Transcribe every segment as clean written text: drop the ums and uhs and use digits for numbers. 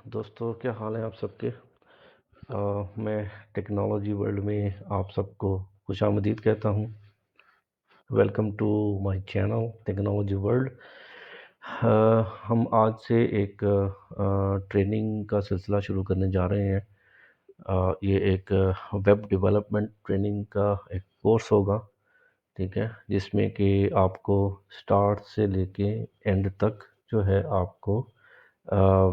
दोस्तों, क्या हाल है आप सबके। मैं टेक्नोलॉजी वर्ल्ड में आप सबको खुशामदीद कहता हूँ। Welcome to my channel technology world. हम आज से एक ट्रेनिंग का सिलसिला शुरू करने जा रहे हैं। ये एक वेब डेवलपमेंट ट्रेनिंग का एक कोर्स होगा, ठीक है, जिसमें कि आपको स्टार्ट से लेके एंड तक जो है आपको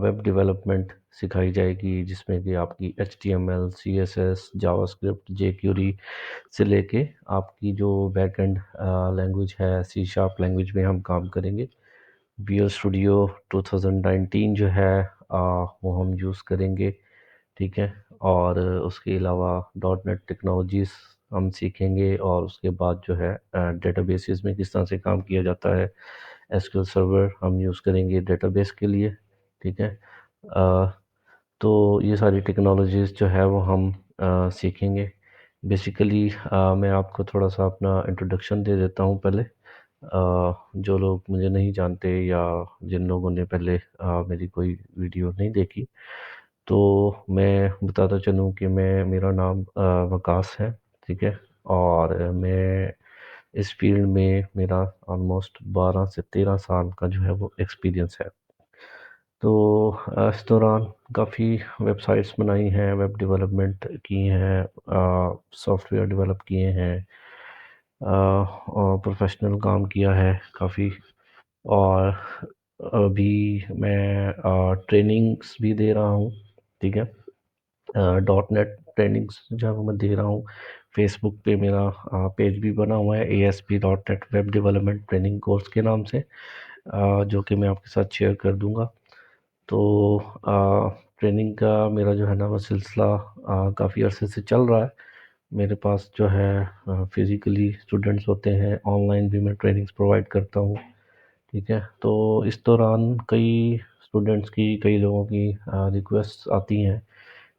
वेब डेवलपमेंट सिखाई जाएगी, जिसमें कि आपकी HTML, CSS, जावास्क्रिप्ट, jQuery से लेके आपकी जो बैकएंड लैंग्वेज है C# लैंग्वेज में हम काम करेंगे। Visual Studio 2019 जो है वो हम यूज़ करेंगे, ठीक है। और उसके अलावा .NET टेक्नोलॉजीज़ हम सीखेंगे, और उसके बाद जो है डेटाबेसेस में किस तरह से काम किया जाता है। SQL सर्वर हम यूज़ करेंगे डेटाबेस के लिए, ठीक है। अ, तो ये सारी टेक्नोलॉजीज़ जो है वो हम सीखेंगे। बेसिकली मैं आपको थोड़ा सा अपना इंट्रोडक्शन दे देता हूँ पहले। जो लोग मुझे नहीं जानते या जिन लोगों ने पहले मेरी कोई वीडियो नहीं देखी, तो मैं बताता चलूँ कि मेरा नाम वकास है, ठीक है। और मैं इस फील्ड में मेरा ऑलमोस्ट 12 से 13 साल का जो है वो एक्सपीरियंस है। तो इस दौरान काफ़ी वेबसाइट्स बनाई हैं, वेब डेवलपमेंट की हैं, सॉफ्टवेयर डेवलप किए हैं, और प्रोफेशनल काम किया है काफ़ी। और अभी मैं ट्रेनिंग्स भी दे रहा हूँ, ठीक है। .NET ट्रेनिंग्स जो है मैं दे रहा हूँ। फेसबुक पे मेरा पेज भी बना हुआ है, ASP.NET web development training course के नाम से, जो कि मैं आपके साथ शेयर कर दूंगा। तो ट्रेनिंग का मेरा जो है ना वो सिलसिला काफ़ी अरसे से चल रहा है। मेरे पास जो है फिज़िकली स्टूडेंट्स होते हैं, ऑनलाइन भी मैं ट्रेनिंग्स प्रोवाइड करता हूँ, ठीक है। तो इस दौरान कई स्टूडेंट्स की, कई लोगों की रिक्वेस्ट आती हैं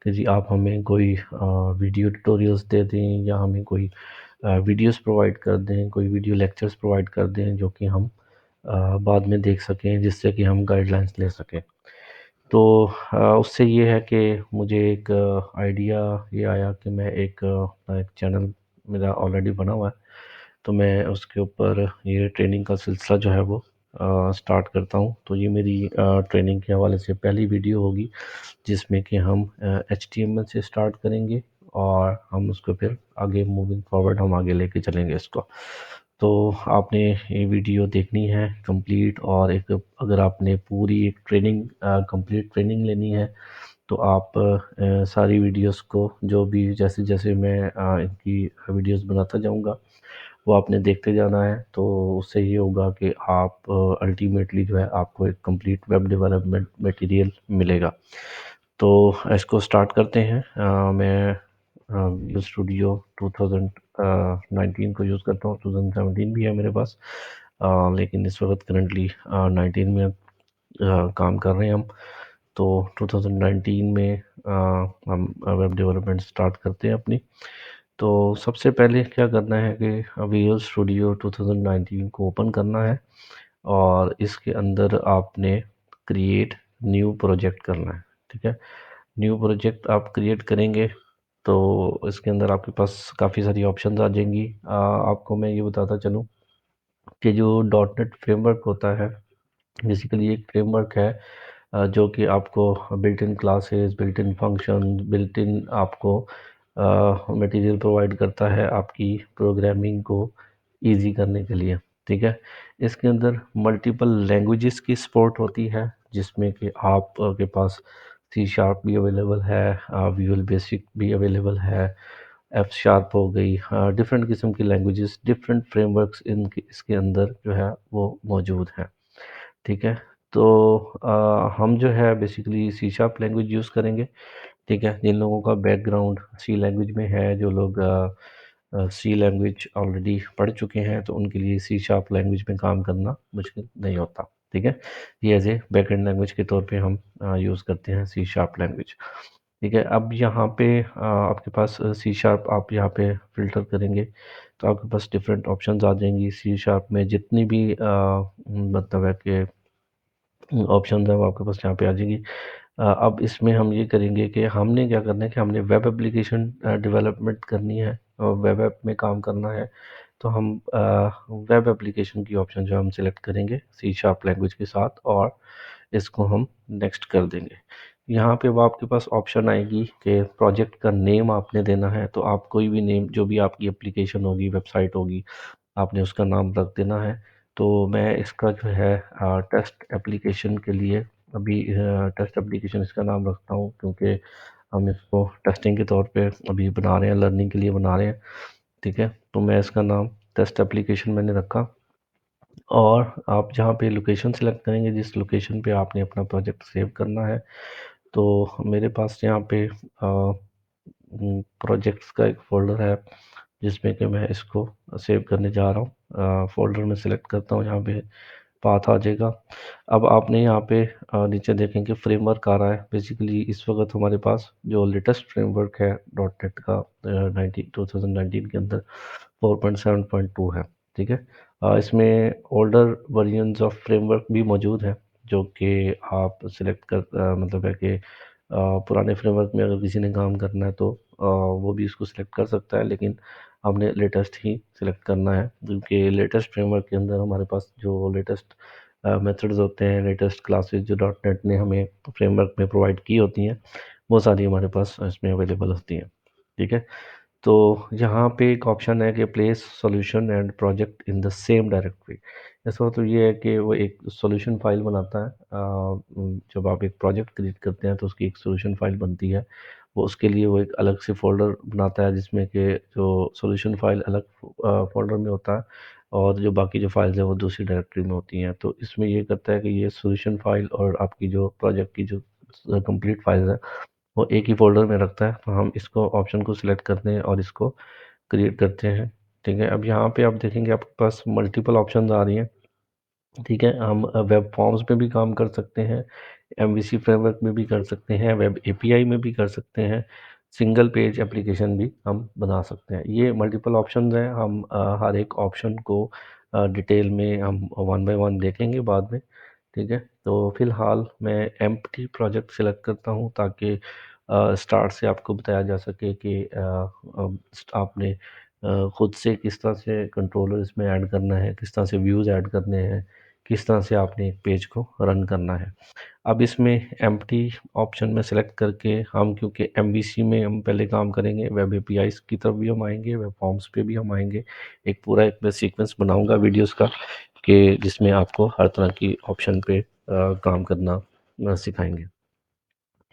कि जी आप हमें कोई वीडियो ट्यूटोरियल्स दे दें, या हमें कोई वीडियोस प्रोवाइड कर दें, कोई वीडियो लेक्चर्स प्रोवाइड कर दें जो कि हम बाद में देख सकें, जिससे कि हम गाइडलाइंस ले सकें। तो उससे ये है कि मुझे एक आइडिया ये आया कि मैं एक चैनल मेरा ऑलरेडी बना हुआ है, तो मैं उसके ऊपर ये ट्रेनिंग का सिलसिला जो है वो स्टार्ट करता हूँ। तो ये मेरी ट्रेनिंग के हवाले से पहली वीडियो होगी, जिसमें कि हम HTML से स्टार्ट करेंगे, और हम उसको फिर आगे मूविंग फॉरवर्ड हम आगे लेके चलेंगे इसको। तो आपने ये वीडियो देखनी है कंप्लीट, और एक अगर आपने पूरी एक ट्रेनिंग कंप्लीट ट्रेनिंग लेनी है, तो आप सारी वीडियोस को, जो भी जैसे जैसे मैं इनकी वीडियोस बनाता जाऊंगा, वो आपने देखते जाना है। तो उससे ये होगा कि आप अल्टीमेटली जो है आपको एक कंप्लीट वेब डेवलपमेंट मटेरियल मिलेगा। तो इसको स्टार्ट करते हैं। मैं विजुअल स्टूडियो 2019 को यूज़ करता हूँ, 2017 भी है मेरे पास, लेकिन इस वक्त करंटली 19 में काम कर रहे हैं हम। तो 2019 में हम वेब डेवलपमेंट स्टार्ट करते हैं अपनी। तो सबसे पहले क्या करना है कि विजुअल स्टूडियो 2019 को ओपन करना है, और इसके अंदर आपने क्रिएट न्यू प्रोजेक्ट करना है, ठीक है। न्यू प्रोजेक्ट आप क्रिएट करेंगे, तो इसके अंदर आपके पास काफ़ी सारी ऑप्शंस आ जाएंगी। आपको मैं ये बताता चलूँ कि जो डॉट नेट फ्रेमवर्क होता है, बेसिकली एक फ्रेमवर्क है जो कि आपको built in classes, built in function, built in आपको मटेरियल प्रोवाइड करता है आपकी प्रोग्रामिंग को इजी करने के लिए, ठीक है। इसके अंदर मल्टीपल लैंग्वेजेस की सपोर्ट होती है, जिसमें कि आप के पास C# भी अवेलेबल है, विजुअल बेसिक भी अवेलेबल है, F# हो गई, डिफरेंट किस्म की लैंग्वेजेस, डिफरेंट फ्रेमवर्क्स इनके इसके अंदर जो है वो मौजूद हैं, ठीक है। तो हम जो है बेसिकली C# लैंग्वेज यूज़ करेंगे, ठीक है। जिन लोगों का बैकग्राउंड सी लैंग्वेज में है, जो लोग सी लैंग्वेज ऑलरेडी पढ़ चुके हैं, तो उनके लिए C# लैंग्वेज में काम करना मुश्किल नहीं होता, ठीक है। ये एज ए बैकएंड लैंग्वेज के तौर पे हम यूज़ करते हैं C# लैंग्वेज, ठीक है। अब यहाँ पे आपके पास C# आप यहाँ पे फ़िल्टर करेंगे, तो आपके पास डिफरेंट ऑप्शंस आ जाएंगी। C# में जितनी भी मतलब है कि ऑप्शन है वो आपके पास यहाँ पे आ जाएगी। अब इसमें हम ये करेंगे कि हमने क्या करना है कि हमने वेब एप्लीकेशन डेवलपमेंट करनी है और वेब ऐप में काम करना है। तो हम वेब एप्लीकेशन की ऑप्शन जो हम सिलेक्ट करेंगे सी शार्प लैंग्वेज के साथ और इसको हम नेक्स्ट कर देंगे। यहाँ पे वो आपके पास ऑप्शन आएगी कि प्रोजेक्ट का नेम आपने देना है, तो आप कोई भी नेम जो भी आपकी एप्लीकेशन होगी, वेबसाइट होगी, आपने उसका नाम रख देना है। तो मैं इसका जो है टेस्ट एप्लीकेशन के लिए अभी टेस्ट एप्लीकेशन इसका नाम रखता हूँ, क्योंकि हम इसको टेस्टिंग के तौर पे अभी बना रहे हैं, लर्निंग के लिए बना रहे हैं। ठीक है, तो मैं इसका नाम टेस्ट एप्लीकेशन मैंने रखा। और आप जहाँ पे लोकेशन सेलेक्ट करेंगे, जिस लोकेशन पे आपने अपना प्रोजेक्ट सेव करना है, तो मेरे पास यहाँ पे प्रोजेक्ट्स का एक फ़ोल्डर है जिसमें कि मैं इसको सेव करने जा रहा हूँ। फ़ोल्डर में सेलेक्ट करता हूँ, यहाँ पे पाथ आ जाएगा। अब आपने यहाँ पे नीचे देखेंगे फ्रेमवर्क आ रहा है। बेसिकली इस वक्त हमारे पास जो लेटेस्ट फ्रेमवर्क है डॉट नेट का 2019 के अंदर 4.7.2 है। ठीक है, इसमें ओल्डर वर्जन्स ऑफ फ्रेमवर्क भी मौजूद है, जो कि आप सिलेक्ट कर मतलब है कि पुराने फ्रेमवर्क में अगर किसी ने काम करना है तो वो भी इसको सिलेक्ट कर सकता है, लेकिन हमने लेटेस्ट ही सिलेक्ट करना है, क्योंकि लेटेस्ट फ्रेमवर्क के अंदर हमारे पास जो लेटेस्ट मेथड्स होते हैं, लेटेस्ट क्लासेस जो डॉट नेट ने हमें फ्रेमवर्क में प्रोवाइड की होती हैं, वो सारी हमारे पास इसमें अवेलेबल होती हैं। ठीक है, तो यहाँ पे एक ऑप्शन है कि place solution and project in the same directory. इसका मतलब ये है कि वो एक सॉल्यूशन फाइल बनाता है। जब आप एक प्रोजेक्ट क्रिएट करते हैं तो उसकी एक सॉल्यूशन फाइल बनती है, वो उसके लिए वो एक अलग से फ़ोल्डर बनाता है, जिसमें कि जो सॉल्यूशन फाइल अलग फ़ोल्डर में होता है और जो बाकी जो फाइल्स हैं वो दूसरी डायरेक्टरी में होती हैं। तो इसमें ये करता है कि ये सॉल्यूशन फाइल और आपकी जो प्रोजेक्ट की जो कंप्लीट फाइल्स है वो एक ही फ़ोल्डर में रखता है। तो हम इसको ऑप्शन को सिलेक्ट करते हैं और इसको क्रिएट करते हैं। ठीक है, अब यहाँ पे आप देखेंगे आपके पास मल्टीपल ऑप्शंस आ रही हैं। ठीक है, हम वेब फॉर्म्स पे भी काम कर सकते हैं, एमवीसी फ्रेमवर्क में भी कर सकते हैं, वेब एपीआई में भी कर सकते हैं, सिंगल पेज एप्लीकेशन भी हम बना सकते हैं। ये मल्टीपल ऑप्शंस हैं, हम हर एक ऑप्शन को डिटेल में हम वन बाय वन देखेंगे बाद में। ठीक है, तो फ़िलहाल मैं एम्प्टी प्रोजेक्ट सेलेक्ट करता हूँ, ताकि स्टार्ट से आपको बताया जा सके कि आपने खुद से किस तरह से कंट्रोलर इसमें ऐड करना है, किस तरह से व्यूज़ ऐड करने हैं, किस तरह से आपने एक पेज को रन करना है। अब इसमें एम्प्टी ऑप्शन में सेलेक्ट करके हम, क्योंकि एमवीसी में हम पहले काम करेंगे, वेब एपीआईज़ की तरफ भी हम आएँगे, वेब फॉर्म्स पे भी हम आएँगे। एक मैं सीक्वेंस बनाऊँगा वीडियोज़ का, कि जिसमें आपको हर तरह की ऑप्शन पे काम करना सिखाएँगे।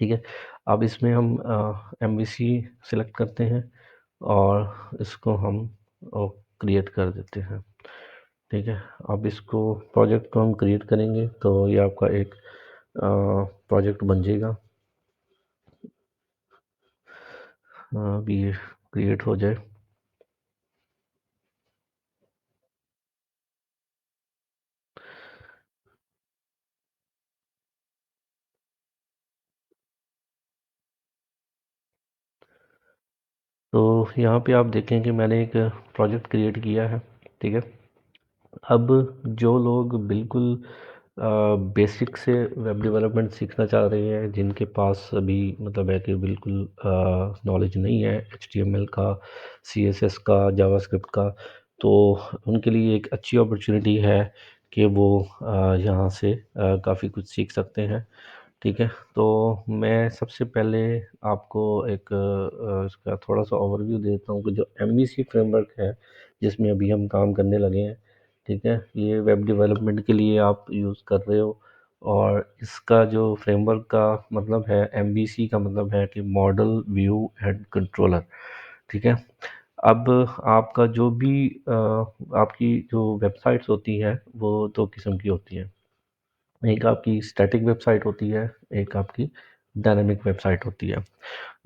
ठीक है, अब इसमें हम एमवीसी सेलेक्ट करते हैं और इसको हम क्रिएट कर देते हैं। ठीक है, अब इसको प्रोजेक्ट को हम क्रिएट करेंगे तो ये आपका एक प्रोजेक्ट बन जाएगा। अभी ये क्रिएट हो जाए। तो यहाँ पे आप देखें कि मैंने एक प्रोजेक्ट क्रिएट किया है। ठीक है, अब जो लोग बिल्कुल बेसिक से वेब डेवलपमेंट सीखना चाह रहे हैं, जिनके पास अभी मतलब है कि बिल्कुल नॉलेज नहीं है एचटीएमएल का, सीएसएस का, जावास्क्रिप्ट का, तो उनके लिए एक अच्छी अपॉर्चुनिटी है कि वो यहाँ से काफ़ी कुछ सीख सकते हैं। ठीक है, तो मैं सबसे पहले आपको एक इसका थोड़ा-सा ओवरव्यू देता हूँ कि जो एमवीसी फ्रेमवर्क है, जिसमें अभी हम काम करने लगे हैं, ठीक है? ये वेब डेवलपमेंट के लिए आप यूज़ कर रहे हो, और इसका जो फ्रेमवर्क का मतलब है, एमवीसी का मतलब है कि मॉडल व्यू एंड कंट्रोलर। ठीक है? अब आपका जो भी आपकी जो वेबसाइट्स होती हैं, वो 2 किस्म की होती हैं। एक आपकी स्टैटिक वेबसाइट होती है, एक आपकी डायनामिक वेबसाइट होती है।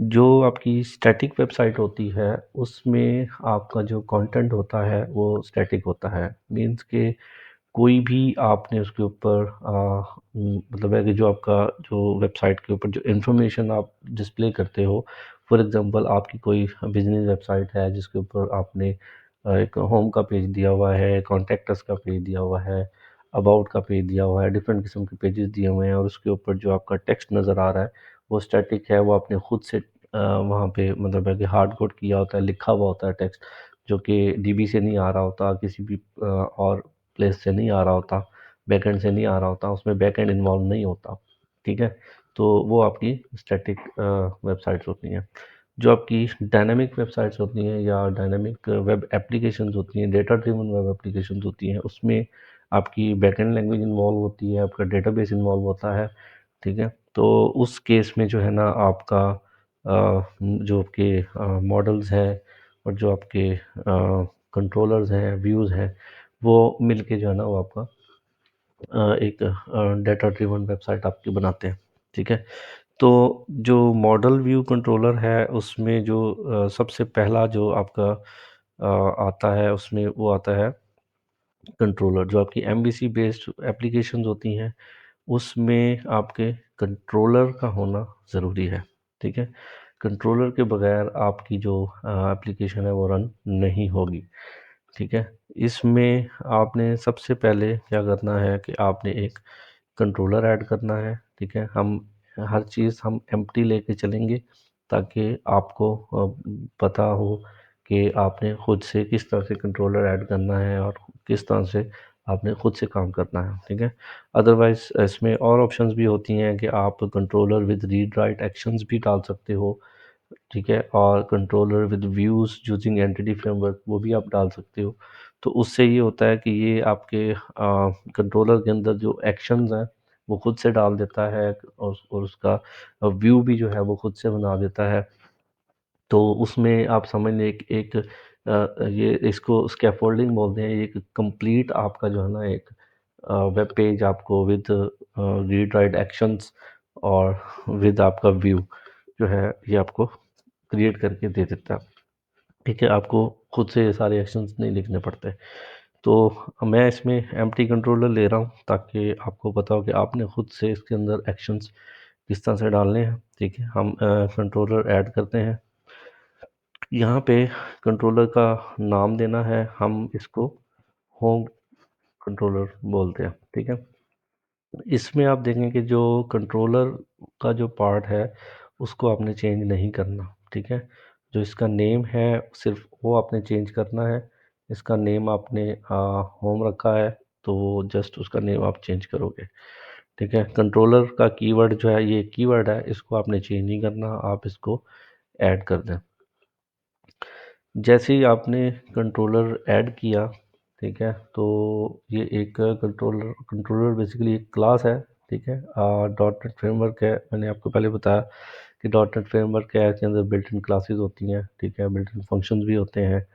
जो आपकी स्टैटिक वेबसाइट होती है, उसमें आपका जो कंटेंट होता है, वो स्टैटिक होता है। मीन्स के कोई भी आपने उसके ऊपर मतलब है कि जो आपका जो वेबसाइट के ऊपर जो इन्फॉर्मेशन आप डिस्प्ले करते हो, फॉर एग्ज़ाम्पल आपकी कोई बिज़नेस वेबसाइट है जिसके ऊपर आपने एक होम का पेज दिया हुआ है, कॉन्टैक्ट अस का पेज दिया हुआ है, अबाउट का पेज दिया हुआ है, डिफरेंट किस्म के पेजेस दिए हुए हैं, और उसके ऊपर जो आपका टेक्स्ट नज़र आ रहा है वो स्टैटिक है, वो आपने खुद से वहाँ पे मतलब है कि हार्ड कोड किया होता है, लिखा हुआ होता है टेक्स्ट, जो कि डीबी से नहीं आ रहा होता, किसी भी और प्लेस से नहीं आ रहा होता, बैकएंड से नहीं आ रहा होता, उसमें बैकएंड इन्वॉल्व नहीं होता। ठीक है, तो वो आपकी स्टैटिक वेबसाइट्स होती हैं। जो आपकी डायनामिक वेबसाइट्स होती हैं या डायनामिक वेब एप्लीकेशंस होती हैं, डेटा ड्रिवन वेब एप्लीकेशंस होती हैं, उसमें आपकी बैकएंड लैंग्वेज इन्वॉल्व होती है, आपका डेटाबेस इन्वॉल्व होता है। ठीक है, तो उस केस में जो है ना आपका जो आपके मॉडल्स हैं और जो आपके कंट्रोलर्स हैं, व्यूज़ हैं, वो मिलके जो है ना वो आपका एक डेटा ड्रिवन वेबसाइट आपकी बनाते हैं। ठीक है, तो जो मॉडल व्यू कंट्रोलर है उसमें जो सबसे पहला जो आपका आता है उसमें वो आता है कंट्रोलर। जो आपकी एमवीसी बेस्ड एप्लीकेशंस होती हैं उसमें आपके कंट्रोलर का होना ज़रूरी है। ठीक है, कंट्रोलर के बगैर आपकी जो एप्लीकेशन है वो रन नहीं होगी। ठीक है, इसमें आपने सबसे पहले क्या करना है कि आपने एक कंट्रोलर ऐड करना है। ठीक है, हम हर चीज़ हम एम्प्टी लेके चलेंगे ताकि आपको पता हो कि आपने खुद से किस तरह से कंट्रोलर ऐड करना है और किस तरह से आपने खुद से काम करना है। ठीक है, अदरवाइज़ इसमें और ऑप्शंस भी होती हैं कि आप controller with read write actions भी डाल सकते हो। ठीक है, और controller with views using entity framework वो भी आप डाल सकते हो। तो उससे ये होता है कि ये आपके कंट्रोलर के अंदर जो एक्शंस हैं वो खुद से डाल देता है, और उसका व्यू भी जो है वो खुद से बना देता है। तो उसमें आप समझ लें एक ये इसको स्कैफोल्डिंग बोलते हैं, एक कंप्लीट आपका जो है ना एक वेब पेज आपको विद रीड राइट एक्शंस और विद आपका व्यू जो है ये आपको क्रिएट करके दे देता है। ठीक है, आपको खुद से ये सारे एक्शंस नहीं लिखने पड़ते। तो मैं इसमें एम्प्टी कंट्रोलर ले रहा हूँ ताकि आपको पता हो कि आपने खुद से इसके अंदर एक्शंस किस तरह से डालने हैं। ठीक है, हम कंट्रोलर ऐड करते हैं। यहाँ पे कंट्रोलर का नाम देना है, हम इसको होम कंट्रोलर बोलते हैं। ठीक है, इसमें आप देखें कि जो कंट्रोलर का जो पार्ट है उसको आपने चेंज नहीं करना। ठीक है, जो इसका नेम है सिर्फ वो आपने चेंज करना है। इसका नेम आपने होम रखा है तो जस्ट उसका नेम आप चेंज करोगे। ठीक है, कंट्रोलर का कीवर्ड जो है ये कीवर्ड है, इसको आपने चेंज नहीं करना, आप इसको ऐड कर दें। जैसे ही आपने कंट्रोलर ऐड किया, ठीक है, तो ये एक कंट्रोलर कंट्रोलर बेसिकली एक क्लास है। ठीक है, डॉट नेट फ्रेमवर्क है, मैंने आपको पहले बताया कि डॉट नेट फ्रेमवर्क है, इसके अंदर बिल्ट इन क्लासेस होती हैं। ठीक है, बिल्ट इन फंक्शंस भी होते हैं।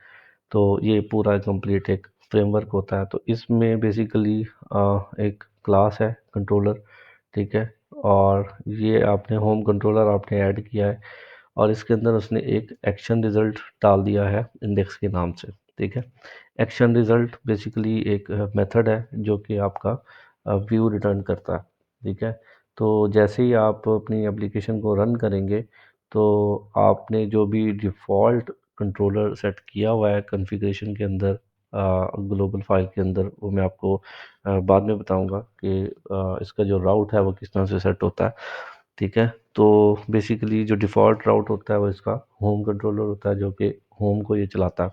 तो ये पूरा कंप्लीट एक फ्रेमवर्क होता है। तो इसमें बेसिकली एक क्लास है कंट्रोलर। ठीक है, और ये आपने होम कंट्रोलर आपने ऐड किया है और इसके अंदर उसने एक एक्शन रिज़ल्ट डाल दिया है इंडेक्स के नाम से। ठीक है, एक्शन रिज़ल्ट बेसिकली एक मेथड है जो कि आपका व्यू रिटर्न करता है। ठीक है, तो जैसे ही आप अपनी एप्लीकेशन को रन करेंगे तो आपने जो भी डिफ़ॉल्ट कंट्रोलर सेट किया हुआ है कॉन्फ़िगरेशन के अंदर ग्लोबल फ़ाइल के अंदर, वो मैं आपको बाद में बताऊँगा कि इसका जो राउट है वो किस तरह से सेट होता है। ठीक है, तो बेसिकली जो डिफ़ॉल्ट राउट होता है वो इसका होम कंट्रोलर होता है जो कि होम को ये चलाता है।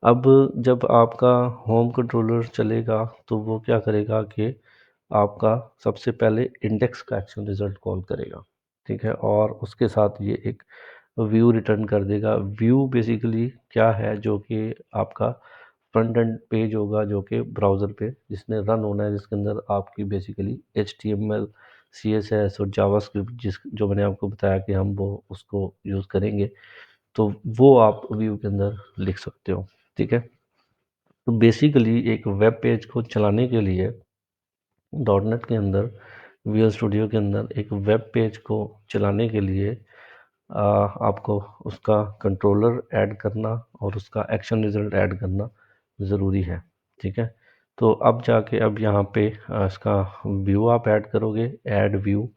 अब जब आपका होम कंट्रोलर चलेगा तो वो क्या करेगा कि आपका सबसे पहले इंडेक्स का एक्शन रिज़ल्ट कॉल करेगा। ठीक है, और उसके साथ ये एक व्यू रिटर्न कर देगा। व्यू बेसिकली क्या है, जो कि आपका फ्रंट एंड पेज होगा जो कि ब्राउज़र पे जिसने रन होना है, जिसके अंदर आपकी बेसिकली एचटीएमएल, सीएसएस और जावास्क्रिप्ट जिस जो मैंने आपको बताया कि हम वो उसको यूज़ करेंगे, तो वो आप व्यू के अंदर लिख सकते हो। ठीक है, तो बेसिकली एक वेब पेज को चलाने के लिए डॉट नेट के अंदर, विजुअल स्टूडियो के अंदर एक वेब पेज को चलाने के लिए आपको उसका कंट्रोलर ऐड करना और उसका एक्शन रिज़ल्ट ऐड करना ज़रूरी है। ठीक है, तो अब जाके अब यहाँ पे इसका व्यू आप ऐड करोगे, ऐड व्यू,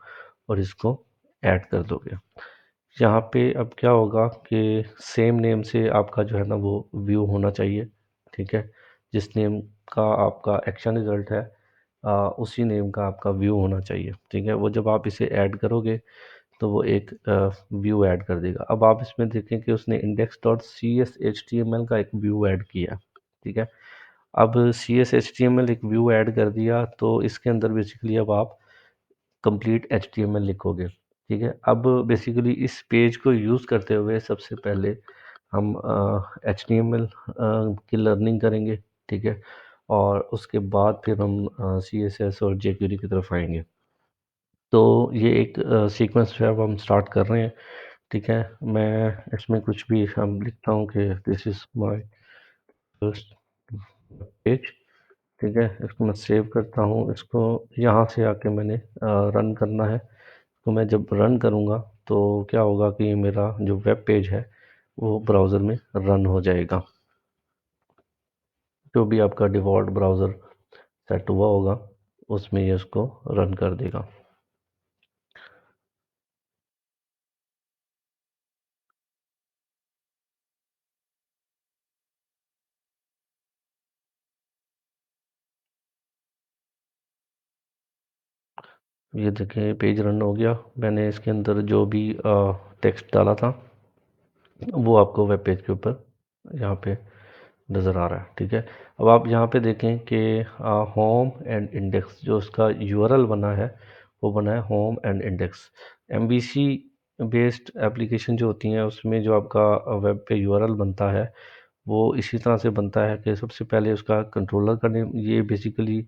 और इसको ऐड कर दोगे। यहाँ पे अब क्या होगा कि सेम नेम से आपका जो है ना वो व्यू होना चाहिए। ठीक है, जिस नेम का आपका एक्शन रिज़ल्ट है उसी नेम का आपका व्यू होना चाहिए, ठीक है? वो जब आप इसे ऐड करोगे तो वो एक व्यू ऐड कर देगा। अब आप इसमें देखें कि उसने index.cshtml का एक व्यू ऐड किया, ठीक है? अब CSHTML एक व्यू ऐड कर दिया तो इसके अंदर बेसिकली अब आप कंप्लीट HTML लिखोगे, ठीक है? अब बेसिकली इस पेज को यूज़ करते हुए सबसे पहले हम HTML की लर्निंग करेंगे, ठीक है? और उसके बाद फिर हम CSS और jQuery की तरफ आएँगे। तो ये एक सीक्वेंस जो है वो हम स्टार्ट कर रहे हैं, ठीक है? मैं इसमें कुछ भी हम लिखता हूँ कि this is my first page, ठीक है? इसको मैं सेव करता हूँ, इसको यहाँ से आके मैंने रन करना है। तो मैं जब रन करूँगा तो क्या होगा कि मेरा जो वेब पेज है वो ब्राउज़र में रन हो जाएगा। जो भी आपका डिफ़ॉल्ट ब्राउज़र सेट हुआ होगा उसमें ये उसको रन कर देगा। ये देखें पेज रन हो गया। मैंने इसके अंदर जो भी टेक्स्ट डाला था वो आपको वेब पेज के ऊपर यहाँ पे नज़र आ रहा है, ठीक है? अब आप यहाँ पे देखें कि होम एंड इंडेक्स जो उसका यूआरएल बना है वो बना है home and index. MVC based application जो होती हैं उसमें जो आपका वेब पे यूआरएल बनता है वो इसी तरह से बनता है कि सबसे पहले उसका कंट्रोलर का नेम, ये बेसिकली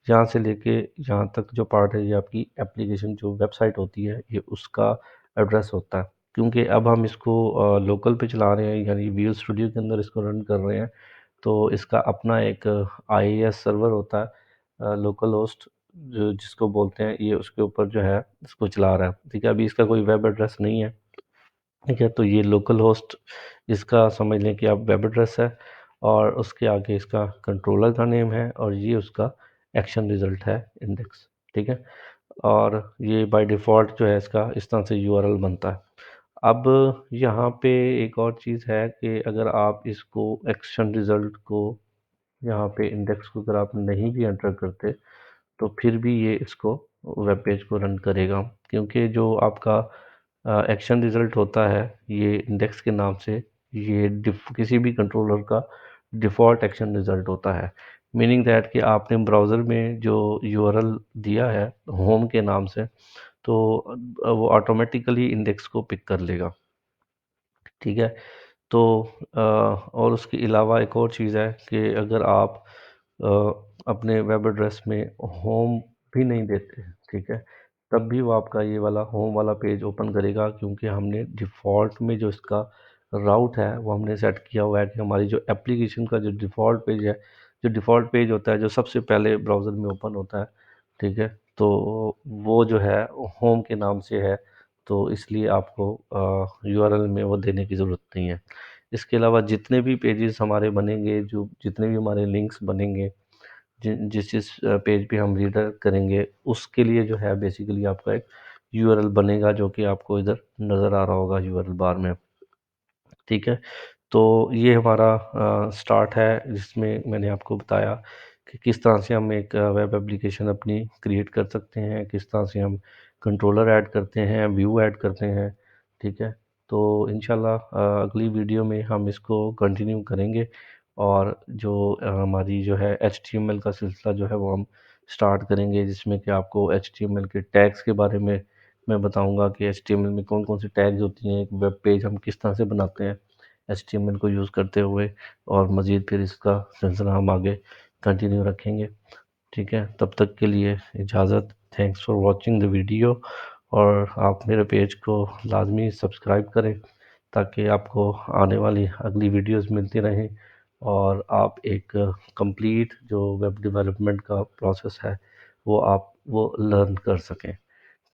यहाँ से लेके यहाँ तक जो पार्ट है ये आपकी एप्लीकेशन जो वेबसाइट होती है ये उसका एड्रेस होता है। क्योंकि अब हम इसको लोकल पे चला रहे हैं यानी विजुअल स्टूडियो के अंदर इसको रन कर रहे हैं तो इसका अपना एक आईएएस सर्वर होता है, लोकल होस्ट जो जिसको बोलते हैं, ये उसके ऊपर जो है इसको चला रहा है, ठीक है? अभी इसका कोई वेब एड्रेस नहीं है, ठीक है? तो ये लोकल होस्ट इसका समझ लें कि आप वेब एड्रेस है और उसके आगे इसका कंट्रोलर का नेम है और ये उसका एक्शन रिज़ल्ट है इंडेक्स, ठीक है? और ये बाय डिफ़ॉल्ट जो है इसका इस तरह से यूआरएल बनता है। अब यहाँ पे एक और चीज़ है कि अगर आप इसको एक्शन रिज़ल्ट को यहाँ पे इंडेक्स को अगर आप नहीं भी एंटर करते तो फिर भी ये इसको वेब पेज को रन करेगा, क्योंकि जो आपका एक्शन रिज़ल्ट होता है ये इंडेक्स के नाम से ये किसी भी कंट्रोलर का डिफ़ॉल्ट एक्शन रिज़ल्ट होता है। मीनिंग दैट कि आपने ब्राउज़र में जो यूआरएल दिया है होम के नाम से तो वो ऑटोमेटिकली इंडेक्स को पिक कर लेगा, ठीक है? तो और उसके अलावा एक और चीज़ है कि अगर आप अ, अपने वेब एड्रेस में होम भी नहीं देते, ठीक है? तब भी वो आपका ये वाला होम वाला पेज ओपन करेगा, क्योंकि हमने डिफ़ॉल्ट में जो इसका राउट है वो हमने सेट किया हुआ है कि हमारी जो एप्लीकेशन का जो डिफ़ॉल्ट पेज है, जो डिफ़ॉल्ट पेज होता है जो सबसे पहले ब्राउज़र में ओपन होता है, ठीक है? तो वो जो है होम के नाम से है, तो इसलिए आपको यूआरएल में वो देने की ज़रूरत नहीं है। इसके अलावा जितने भी पेजेस हमारे बनेंगे, जो जितने भी हमारे लिंक्स बनेंगे, जिस पेज पे हम रीडर करेंगे उसके लिए जो है बेसिकली आपका एक यूआरएल बनेगा जो कि आपको इधर नज़र आ रहा होगा यूआरएल बार में, ठीक है? तो ये हमारा स्टार्ट है जिसमें मैंने आपको बताया कि किस तरह से हम एक वेब एप्लीकेशन अपनी क्रिएट कर सकते हैं, किस तरह से हम कंट्रोलर ऐड करते हैं, व्यू ऐड करते हैं, ठीक है? तो इंशाल्लाह अगली वीडियो में हम इसको कंटिन्यू करेंगे और जो हमारी जो है एचटीएमएल का सिलसिला जो है वो हम स्टार्ट करेंगे, जिसमें कि आपको एचटीएमएल के टैग्स के बारे में मैं बताऊंगा कि एचटीएमएल में कौन-कौन सी टैग्स होती हैं, एक वेब पेज हम किस तरह से बनाते हैं एचटीएमएल को यूज़ करते हुए, और मज़ीद फिर इसका सिलसिला हम आगे कंटिन्यू रखेंगे, ठीक है? तब तक के लिए इजाज़त। Thanks for watching the video, और आप मेरे पेज को लाज़मी सब्सक्राइब करें ताकि आपको आने वाली अगली वीडियोज़ मिलती रहें और आप एक कंप्लीट जो वेब डेवलपमेंट का प्रोसेस है वो आप वो लर्न कर सकें।